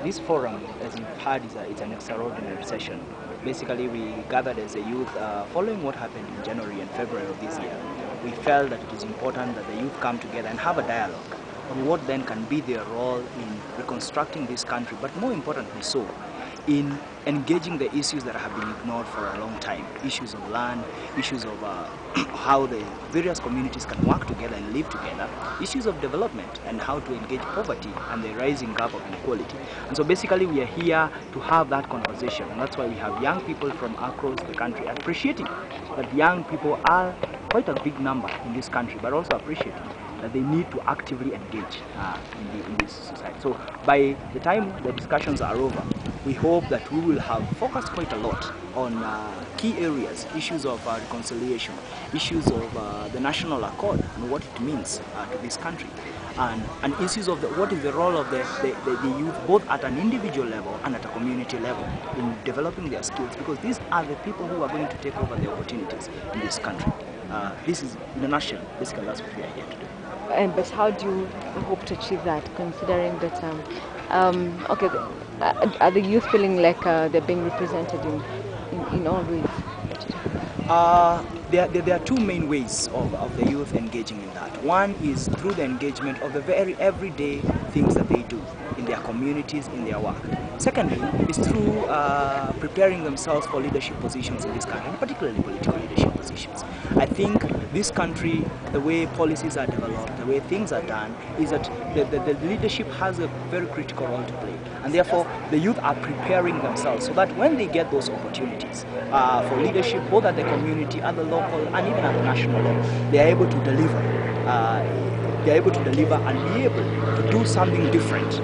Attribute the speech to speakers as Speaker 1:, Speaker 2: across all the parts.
Speaker 1: This forum, as you've heard, it's an extraordinary session. Basically, we gathered as a youth following what happened in January and February of this year. We felt that it is important that the youth come together and have a dialogue on what then can be their role in reconstructing this country, but more importantly so, in engaging the issues that have been ignored for a long time. Issues of land, issues of how the various communities can work together and live together, issues of development and how to engage poverty and the rising gap of inequality. And so basically we are here to have that conversation, and that's why we have young people from across the country appreciating that young people are quite a big number in this country, but also appreciating that they need to actively engage in this society. So by the time the discussions are over, we hope that we will have focused quite a lot on key areas, issues of reconciliation, issues of the national accord and what it means to this country, and issues of what is the role of the youth, both at an individual level and at a community level, in developing their skills, because these are the people who are going to take over the opportunities in this country. This is, in a nutshell, basically that's what we are here to do.
Speaker 2: But how do you hope to achieve that, considering that, are the youth feeling like they're being represented in all ways?
Speaker 1: There are two main ways of the youth engaging in that. One is through the engagement of the very everyday things that they do in their communities, in their work. Secondly, is through preparing themselves for leadership positions in this country, and particularly political leadership positions. I think this country, the way policies are developed, the way things are done, is that the leadership has a very critical role to play. And therefore, the youth are preparing themselves so that when they get those opportunities for leadership, both at the community, at the local, and even at the national level, they are able to deliver. They are able to deliver and be able to do something different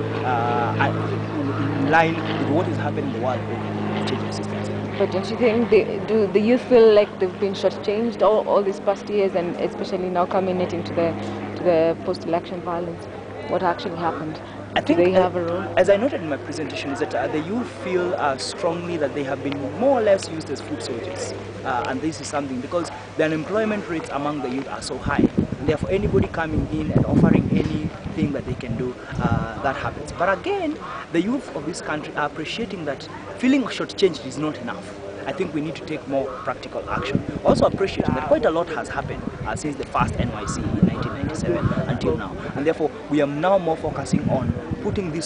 Speaker 1: in line with what is happening in the world with changing systems.
Speaker 2: But don't you think, do the youth feel like they've been shortchanged all these past years, and especially now culminating to the post-election violence? What actually happened?
Speaker 1: I think,
Speaker 2: do they have a role?
Speaker 1: As I noted in my presentation, is that the youth feel strongly that they have been more or less used as foot soldiers. And this is something because the unemployment rates among the youth are so high. And therefore, anybody coming in and offering anything that they can do, that happens. But again, the youth of this country are appreciating that feeling shortchanged is not enough. I think we need to take more practical action. Also appreciating that quite a lot has happened since the first NYC in 1997 until now. And therefore, we are now more focusing on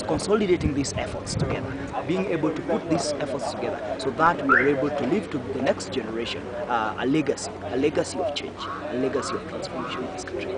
Speaker 1: consolidating these efforts together, being able to put these efforts together so that we are able to leave to the next generation a legacy of change, a legacy of transformation in this country.